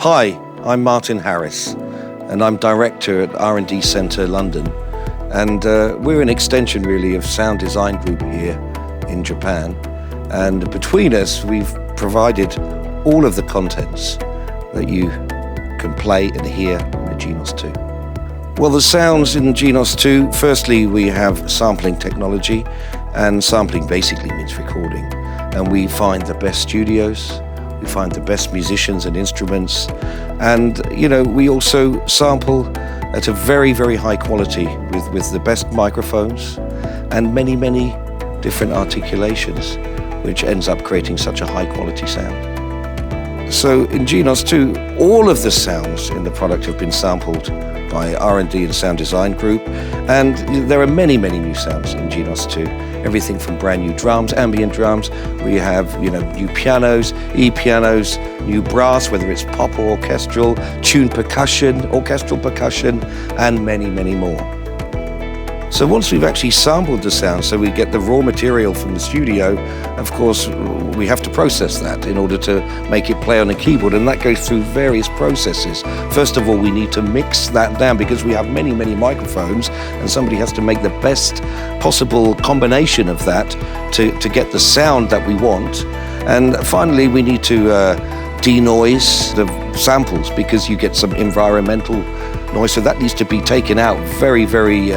Hi, I'm Martin Harris, and I'm director at R&D Centre London. And we're an extension really of Sound Design Group here in Japan. And between us, we've provided all of the contents that you can play and hear in the Genos2. Well, the sounds in Genos2, firstly, we have sampling technology, and sampling basically means recording. And we find the best studios, we find the best musicians and instruments, and we also sample at a very, very high quality with the best microphones and many, many different articulations, which ends up creating such a high quality sound. So in Genos2, all of the sounds in the product have been sampled by R&D and Sound Design Group, and there are many, many new sounds in Genos2. Everything from brand new drums, ambient drums. We have, new pianos, e-pianos, new brass, whether it's pop or orchestral, tuned percussion, orchestral percussion, and many, many more. So once we've actually sampled the sound, so we get the raw material from the studio, of course, we have to process that in order to make it play on a keyboard, and that goes through various processes. First of all, we need to mix that down because we have many, many microphones, and somebody has to make the best possible combination of that to get the sound that we want. And finally, we need to denoise the samples because you get some environmental noise, so that needs to be taken out very, very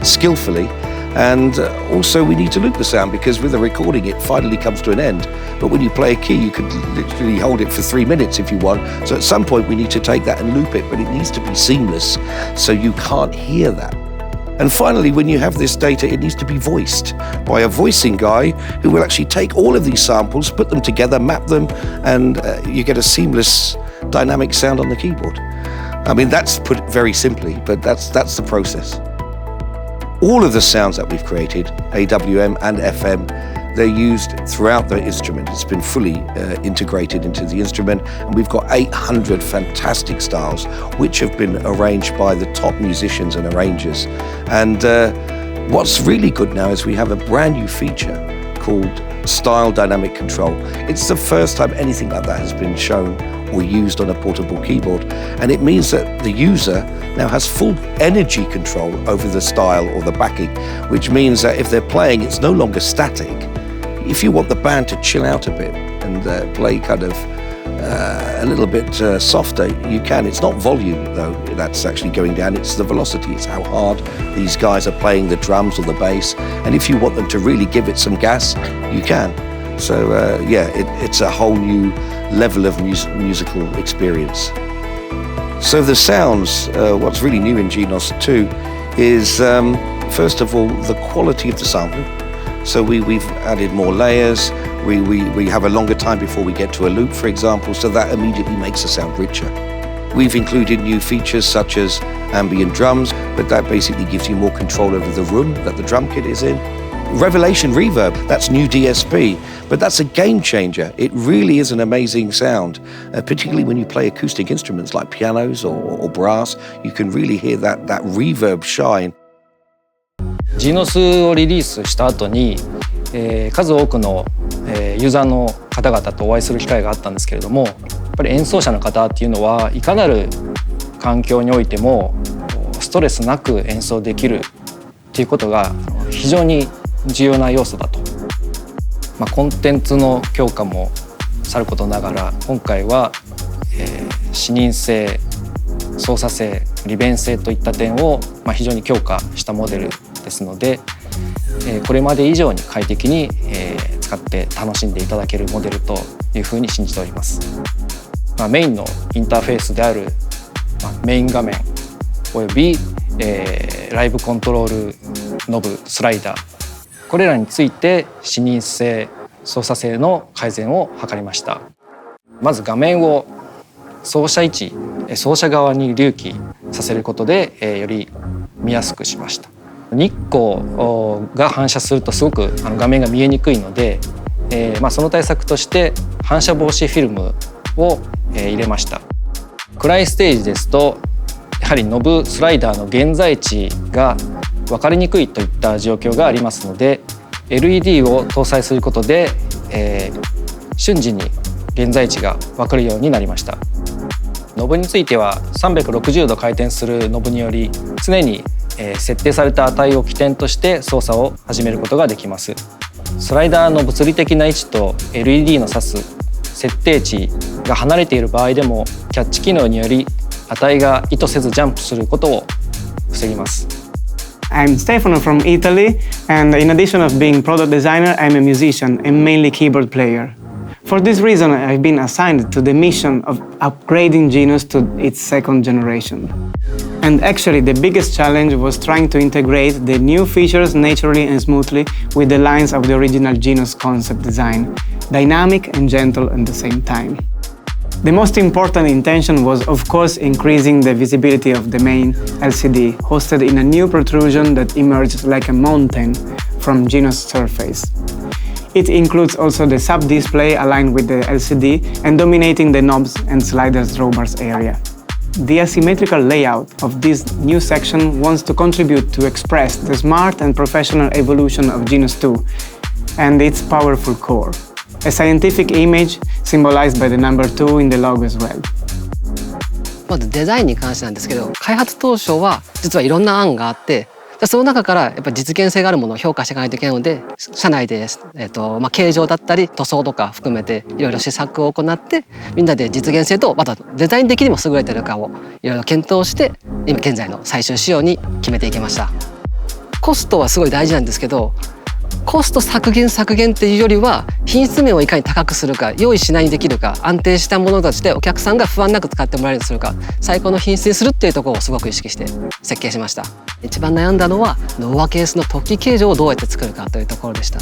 skillfully. And also we need to loop the sound because with a recording it finally comes to an end. But when you play a key, you could literally hold it for 3 minutes if you want. So at some point we need to take that and loop it, but it needs to be seamless so you can't hear that. And finally, when you have this data, it needs to be voiced by a voicing guy who will actually take all of these samples, put them together, map them, and you get a seamless dynamic sound on the keyboard. I mean, that's put very simply, but that's the process. All of the sounds that we've created, AWM and FM, they're used throughout the instrument. It's been fully integrated into the instrument, and we've got 800 fantastic styles, which have been arranged by the top musicians and arrangers. And what's really good now is we have a brand new feature called Style Dynamic Control. It's the first time anything like that has been shown or used on a portable keyboard, and it means that the user now has full energy control over the style or the backing, which means that if they're playing, it's no longer static. If you want the band to chill out a bit and play kind of a little bit softer, you can. It's not volume though that's actually going down, it's the velocity, it's how hard these guys are playing the drums or the bass, and if you want them to really give it some gas, you can. So it's a whole new level of musical experience. So the sounds, what's really new in Genos2 is, first of all, the quality of the sample. So we've added more layers, we have a longer time before we get to a loop, for example, so that immediately makes the sound richer. We've included new features such as ambient drums, but that basically gives you more control over the room that the drum kit is in. Revelation Reverb, that's new DSP, but that's a game changer. It really is an amazing sound, particularly when you play acoustic instruments like pianos or brass. You can really hear that reverb shine. Genos をリリースした後に、数多くの、ユーザーの方々とお会いする機会があったんですけれども、やっぱり演奏者の方っていうのはいかなる環境においてもストレスなく演奏できるっていうことが非常に重要な要素だと。コンテンツの強化もさることながら、今回は、視認性、操作性、利便性といった点を、非常に強化したモデルですので、これまで以上に快適に、使って楽しんでいただけるモデルというふうに信じております。メインのインターフェースである、メイン画面および、ライブコントロールノブスライダー、これらについて視認性、操作性の改善を図りました。まず画面を奏者位置、奏者側に隆起させることで、より見やすくしました。日光が反射するとすごく画面が見えにくいので、その対策として反射防止フィルムを、入れました。暗いステージですとやはりノブスライダーの現在地が分かりにくいといった状況がありますので、 LED を搭載することで、瞬時に現在地が分かるようになりました。ノブについては360度回転するノブにより常に設定された値を起点として操作を始めることができます。スライダーの物理的な位置と LED の指す設定値が離れている場合でもキャッチ機能により値が意図せずジャンプすることを防ぎます。I'm Stefano from Italy, and in addition of being product designer, I'm a musician and mainly keyboard player. For this reason, I've been assigned to the mission of upgrading Genos to its second generation. And actually, the biggest challenge was trying to integrate the new features naturally and smoothly with the lines of the original Genos concept design, dynamic and gentle at the same time. The most important intention was, of course, increasing the visibility of the main LCD, hosted in a new protrusion that emerged like a mountain from Genos' surface. It includes also the sub-display aligned with the LCD and dominating the knobs and sliders drawbars area. The asymmetrical layout of this new section wants to contribute to express the smart and professional evolution of Genos2 and its powerful core. A scientific image symbolized by the number 2 in the logo as well. まずデザインに関してなんですけど、開発当初は実はいろんな案があって、その中からやっぱり実現性があるものを評価していかないといけないので、社内で、形状だったり塗装とか含めていろいろ試作を行って、みんなで実現性とまたデザイン的にも優れているかをいろいろ検討して、今現在の最終仕様に決めていきました。コストはすごい大事なんですけど、コスト削減っていうよりは品質面をいかに高くするか、用意しないにできるか、安定したものとしてお客さんが不安なく使ってもらえるようにするか、最高の品質にするっていうところをすごく意識して設計しました。一番悩んだのはノーアケースの突起形状をどうやって作るかというところでした。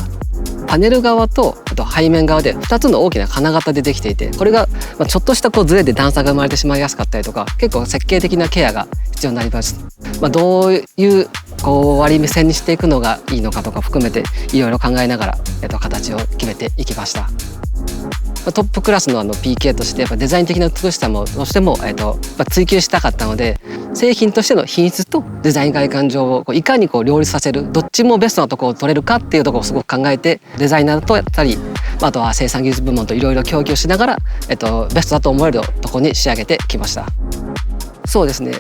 パネル側とあと背面側で2つの大きな金型でできていて、これがちょっとしたズレで段差が生まれてしまいやすかったりとか、結構設計的なケアが必要になります。どういう割り目線にしていくのがいいのかとか含めていろいろ考えながら、形を決めていきました。トップクラスのPK としてやっぱデザイン的な美しさもどうしても追求したかったので、製品としての品質とデザイン外観上をいかに両立させる、どっちもベストなところを取れるかっていうところをすごく考えて、デザイナーとやったり、あとは生産技術部門といろいろ協議をしながら、ベストだと思えるところに仕上げてきました。そうですね、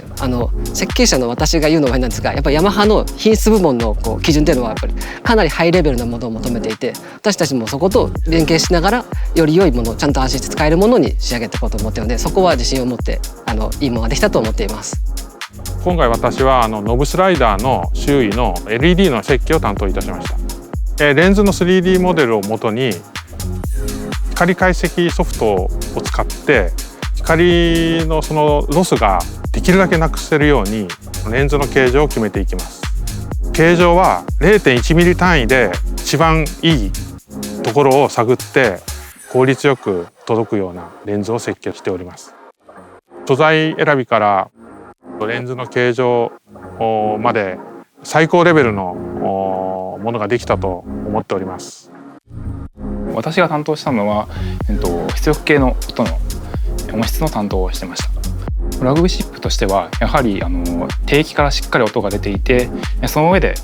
設計者の私が言うのは変なんですが、やっぱりヤマハの品質部門の基準というのはやっぱりかなりハイレベルなものを求めていて、私たちもそこと連携しながらより良いもの、ちゃんと安心して使えるものに仕上げていこうと思っているので、そこは自信を持っていいものができたと思っています。今回私はノブスライダーの周囲の LED の設計を担当いたしました。レンズの 3D モデルをもとに光解析ソフトを使って光のそのロスができるだけなくせるようにレンズの形状を決めていきます。形状は 0.1 ミリ単位で一番いいところを探って効率よく届くようなレンズを設計しております。素材選びからレンズの形状まで最高レベルのものができたと思っております。私が担当したのは、出力系の音の音質の担当をしてました。フラッグシップとしてはやはり低域からしっかり音が出ていて、その上で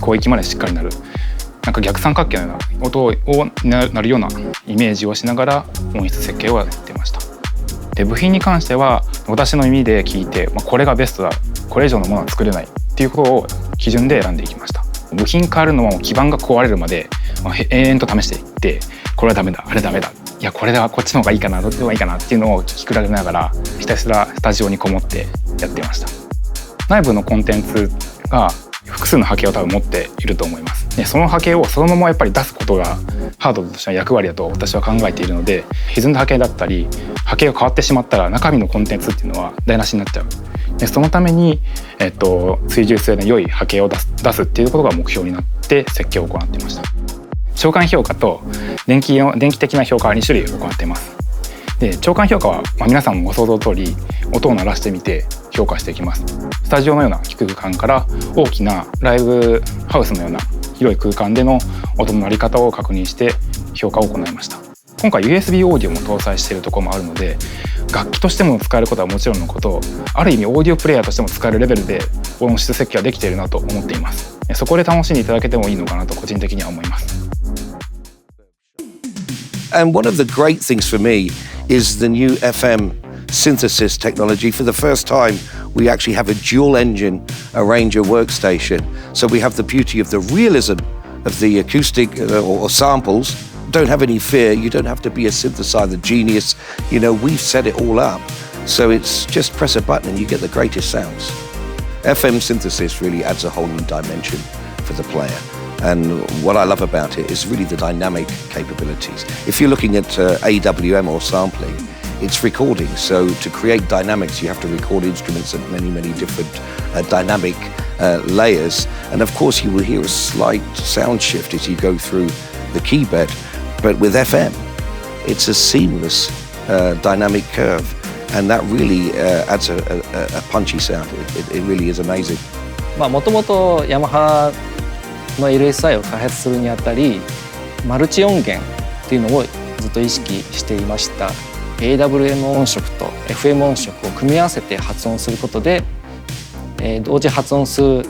広域までしっかりなる、なんか逆三角形のような音をなるようなイメージをしながら音質設計をやっていました。で部品に関しては私の耳で聞いて、これがベストだ、これ以上のものは作れないっていうことを基準で選んでいきました。部品変わるのも基板が壊れるまで延々と試していって、これはダメだ、あれダメだ、いやこれはこっちの方がいいかな、どっちの方がいいかなっていうのを聞き比べながらひたすらスタジオにこもってやっていました。内部のコンテンツが複数の波形を多分持っていると思います。でその波形をそのままやっぱり出すことがハードとしての役割だと私は考えているので、歪んだ波形だったり波形が変わってしまったら中身のコンテンツっていうのは台無しになっちゃう。でそのために、追従性の良い波形を出すっていうことが目標になって設計を行っていました。長官評価と電気的な評価は2種類行っています。で長官評価は、皆さんもご想像の通り音を鳴らしてみて評価していきます。スタジオのような空間から大きなライブハウスのような広い空間での音の鳴り方を確認して評価を行いました。今回 USB オーディオも搭載しているところもあるので、楽器としても使えることはもちろんのこと、ある意味オーディオプレイヤーとしても使えるレベルで音質設計はできているなと思っています。そこで楽しんでいただけてもいいのかなと個人的には思います。And one of the great things for me is the new FM synthesis technology. For the first time, we actually have a dual engine arranger workstation. So we have the beauty of the realism of the acoustic or samples. Don't have any fear, you don't have to be a synthesizer genius. You know, we've set it all up. So it's just press a button and you get the greatest sounds. FM synthesis really adds a whole new dimension for the player. And what I love about it is really the dynamic capabilities. If you're looking at AWM or sampling, it's recording. So to create dynamics, you have to record instruments at many, many different dynamic layers. And of course, you will hear a slight sound shift as you go through the key bed. But with FM, it's a seamless dynamic curve. And that really adds a punchy sound. It really is amazing. もともとヤマハの LSI を開発するにあたりマルチ音源っていうのをずっと意識していました。 AWM 音色と FM 音色を組み合わせて発音することで、同時発音数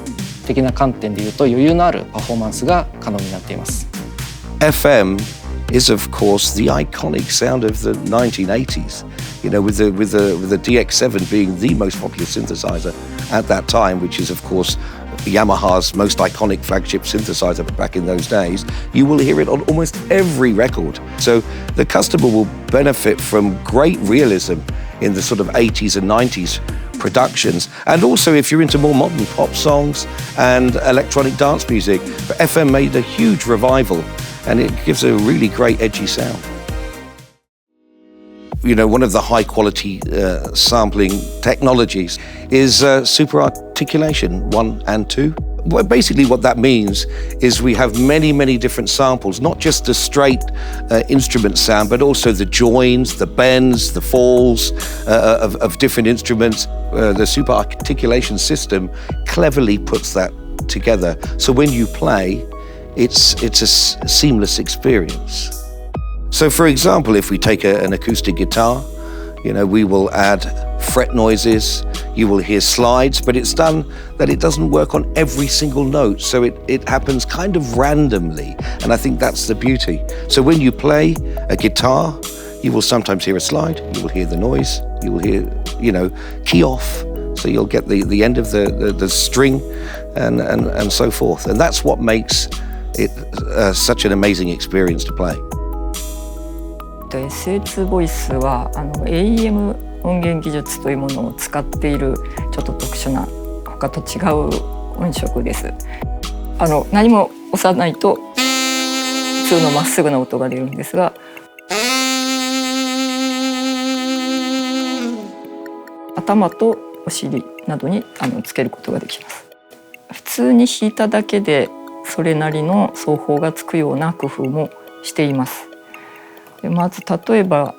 的な観点でいうと余裕のあるパフォーマンスが可能になっています。 FM is of course the iconic sound of the 1980s. You know, with the DX7 being the most popular synthesizer at that time, which is of course Yamaha's most iconic flagship synthesizer back in those days, you will hear it on almost every record. So the customer will benefit from great realism in the sort of 80s and 90s productions. And also if you're into more modern pop songs and electronic dance music, FM made a huge revival and it gives a really great edgy sound. You know, one of the high quality sampling technologies is super articulation 1 and 2. Well, basically what that means is we have many, many different samples, not just the straight instrument sound, but also the joins, the bends, the falls of different instruments. The super articulation system cleverly puts that together. So when you play, it's a seamless experience. So for example, if we take an acoustic guitar, you know, we will add fret noises, you will hear slides, but it's done that it doesn't work on every single note. So it happens kind of randomly. And I think that's the beauty. So when you play a guitar, you will sometimes hear a slide, you will hear the noise, you will hear, you know, key off. So you'll get the end of the string and so forth. And that's what makes it such an amazing experience to play. SS ボイスはAEM 音源技術というものを使っているちょっと特殊な他と違う音色です。何も押さないと普通のまっすぐな音が出るんですが、頭とお尻などにつけることができます。普通に弾いただけでそれなりの奏法がつくような工夫もしています。まず例えば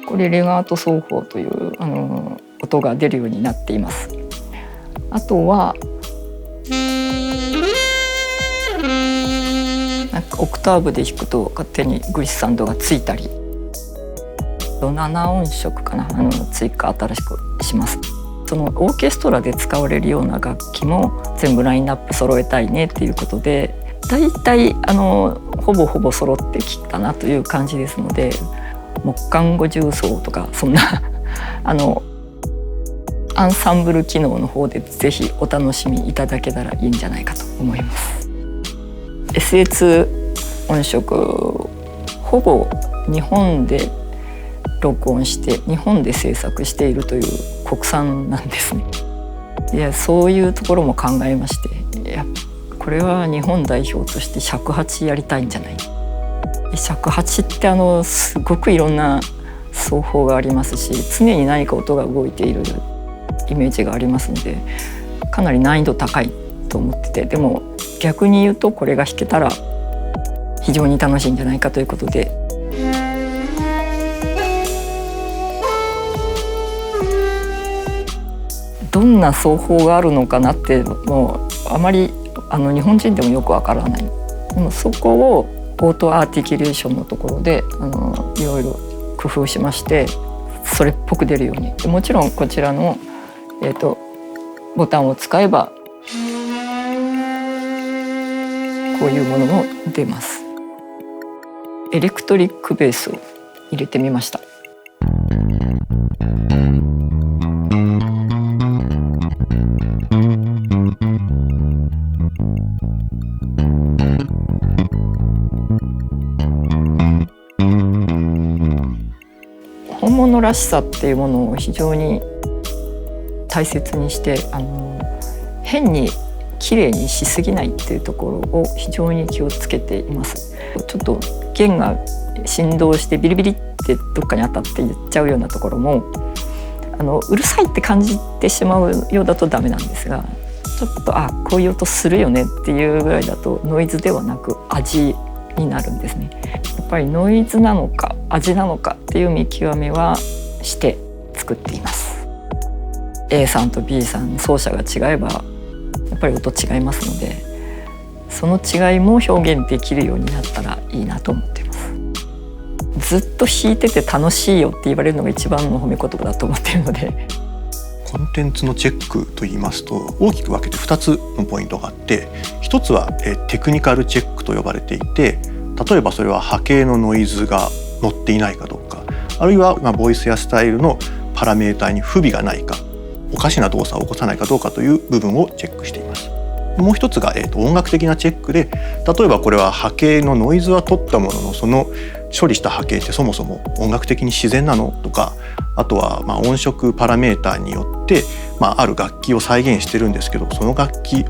これレガート奏法という音が出るようになっています。あとはなんかオクターブで弾くと勝手にグリッサンドがついたり、7音色かな追加新しくします。そのオーケストラで使われるような楽器も全部ラインナップ揃えたいねっていうことで、だいたいほぼほぼ揃ってきたなという感じですので、木管五重奏とかそんなアンサンブル機能の方でぜひお楽しみいただけたらいいんじゃないかと思います。SS 音色ほぼ日本で録音して日本で制作しているという国産なんですね。そういうところも考えまして、これは日本代表として尺八やりたいんじゃない。尺八ってすごくいろんな奏法がありますし、常に何か音が動いているイメージがありますので、かなり難易度高いと思ってて、でも逆に言うとこれが弾けたら非常に楽しいんじゃないかということで、どんな奏法があるのかなってもうあまり日本人でもよくわからない。でもそこをオートアーティキュレーションのところでいろいろ工夫しまして、それっぽく出るように。もちろんこちらの、ボタンを使えばこういうものも出ます。エレクトリックベースを入れてみました。本物らしさっていうものを非常に大切にして、変に綺麗にしすぎないっていうところを非常に気をつけています。ちょっと弦が振動してビリビリってどっかに当たっていっちゃうようなところもうるさいって感じてしまうようだとダメなんですが、ちょっとこういう音するよねっていうぐらいだとノイズではなく味になるんですね。やっぱりノイズなのか味なのかっていう見極めはして作っています。 A さんと B さん奏者が違えばやっぱり音違いますので、その違いも表現できるようになったらいいなと思っています。ずっと弾いてて楽しいよって言われるのが一番の褒め言葉だと思っているので。コンテンツのチェックといいますと大きく分けて2つのポイントがあって、1つはテクニカルチェックと呼ばれていて、例えばそれは波形のノイズが乗っていないかどうか、あるいはボイスやスタイルのパラメータに不備がないか、おかしな動作を起こさないかどうかという部分をチェックしています。もう一つが、音楽的なチェックで、例えばこれは波形のノイズは取ったもののその処理した波形ってそもそも音楽的に自然なのとか、あとは音色パラメータによって、ある楽器を再現してるんですけど、その楽器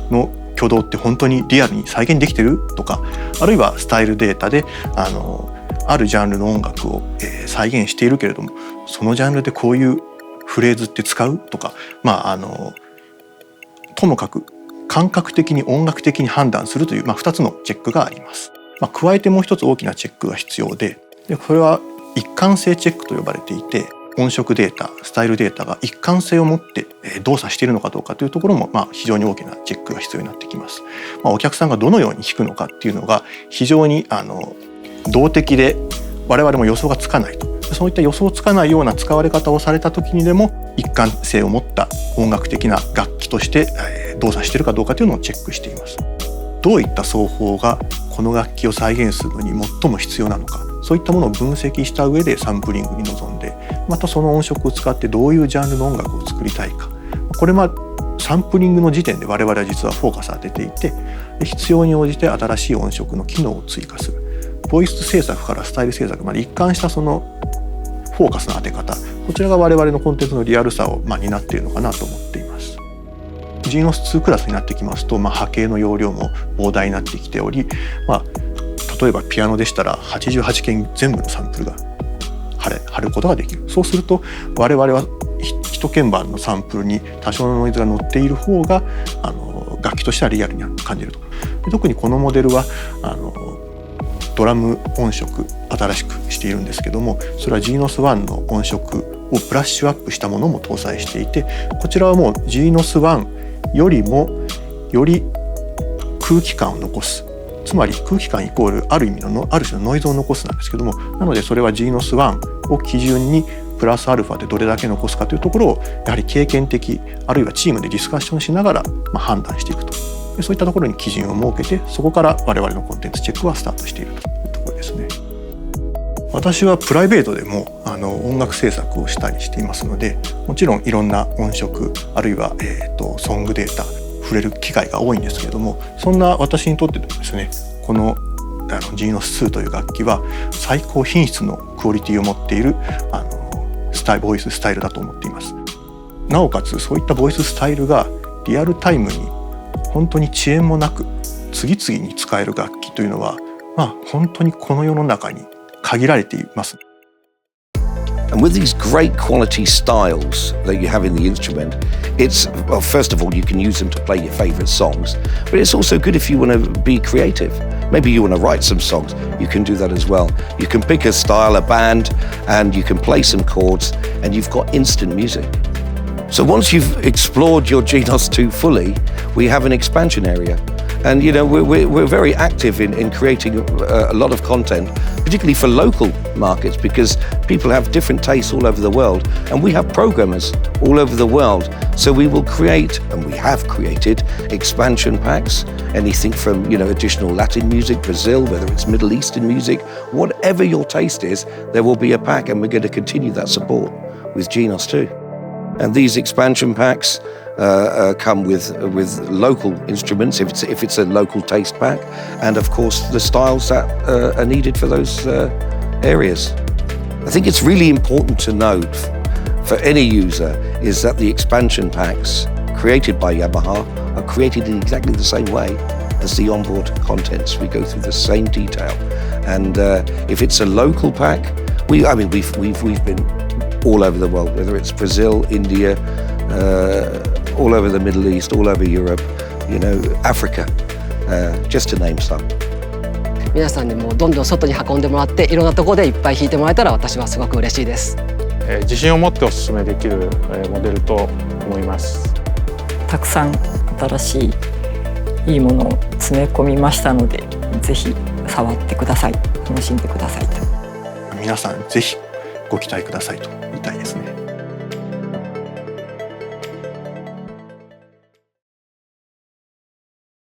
の挙動って本当にリアルに再現できてるとか、あるいはスタイルデータであるジャンルの音楽を、再現しているけれども、そのジャンルでこういうフレーズって使うとか、ともかく感覚的に音楽的に判断するという、2つのチェックがあります。加えてもう一つ大きなチェックが必要で、これは一貫性チェックと呼ばれていて、音色データ、スタイルデータが一貫性を持って動作しているのかどうかというところも非常に大きなチェックが必要になってきます。お客さんがどのように弾くのかっていうのが非常に動的で我々も予想がつかないと。そういった予想つかないような使われ方をされた時にでも一貫性を持った音楽的な楽器として動作しているかどうかというのをチェックしています。どういった奏法がこの楽器を再現するのに最も必要なのか、そういったものを分析した上でサンプリングに臨んで、またその音色を使ってどういうジャンルの音楽を作りたいか、これサンプリングの時点で我々は実はフォーカスを当てていて、必要に応じて新しい音色の機能を追加する、ボイス制作からスタイル制作まで一貫したそのフォーカスの当て方、こちらが我々のコンテンツのリアルさを担っているのかなと思っています。Genos2 クラスになってきますと、波形の容量も膨大になってきており、例えばピアノでしたら88件全部のサンプルが貼ることができる。そうすると我々は一鍵盤のサンプルに多少のノイズが乗っている方が楽器としてはリアルに感じると。特にこのモデルはドラム音色新しくしているんですけども、それは Genos1 の音色をブラッシュアップしたものも搭載していて、こちらはもう Genos1 よりもより空気感を残す、つまり空気感イコールある意味のある種のノイズを残すなんですけども、なのでそれは Genos1 を基準にプラスアルファでどれだけ残すかというところをやはり経験的、あるいはチームでディスカッションしながら判断していくと。そういったところに基準を設けて、そこから我々のコンテンツチェックはスタートしているというところですね。私はプライベートでも音楽制作をしたりしていますので、もちろんいろんな音色あるいは、ソングデータ触れる機会が多いんですけれども、そんな私にとってですね、このGenos2 という楽器は最高品質のクオリティを持っているボイススタイルだと思っています。なおかつそういったボイススタイルがリアルタイムに本当に遅延もなく次々に使える楽器というのは、本当にこの世の中に限られています。And with these great quality styles that you have in the instrument, first of all, you can use them to play your favorite songs, but it's also good if you want to be creative. Maybe you want to write some songs, you can do that as well. You can pick a style, a band, and you can play some chords, and you've got instant music. So once you've explored your Genos2 fully, we have an expansion area. And you know, we're very active in creating a lot of content, particularly for local markets, because people have different tastes all over the world, and we have programmers all over the world. So we will create, and we have created, expansion packs, anything from, you know, additional Latin music, Brazil, whether it's Middle Eastern music, whatever your taste is, there will be a pack, and we're going to continue that support with Genos2. And these expansion packs come with local instruments, if it's a local taste pack, and of course the styles that are needed for those areas. I think it's really important to note for any user is that the expansion packs created by Yamaha are created in exactly the same way as the onboard contents. We go through the same detail, and if it's a local pack, we've been all over the world, whether it's Brazil, India, all over the Middle East, all over Europe, you know, Africa, just to name some. 皆さんにもうどんどん外に運んでもらっていろんなところでいっぱい弾いてもらえたら私はすごく嬉しいです。自信を持ってお勧めできるモデルと思います。たくさん新しいいいものを詰め込みましたので、ぜひ触ってください。楽しんでくださいと。皆さんぜひご期待くださいと。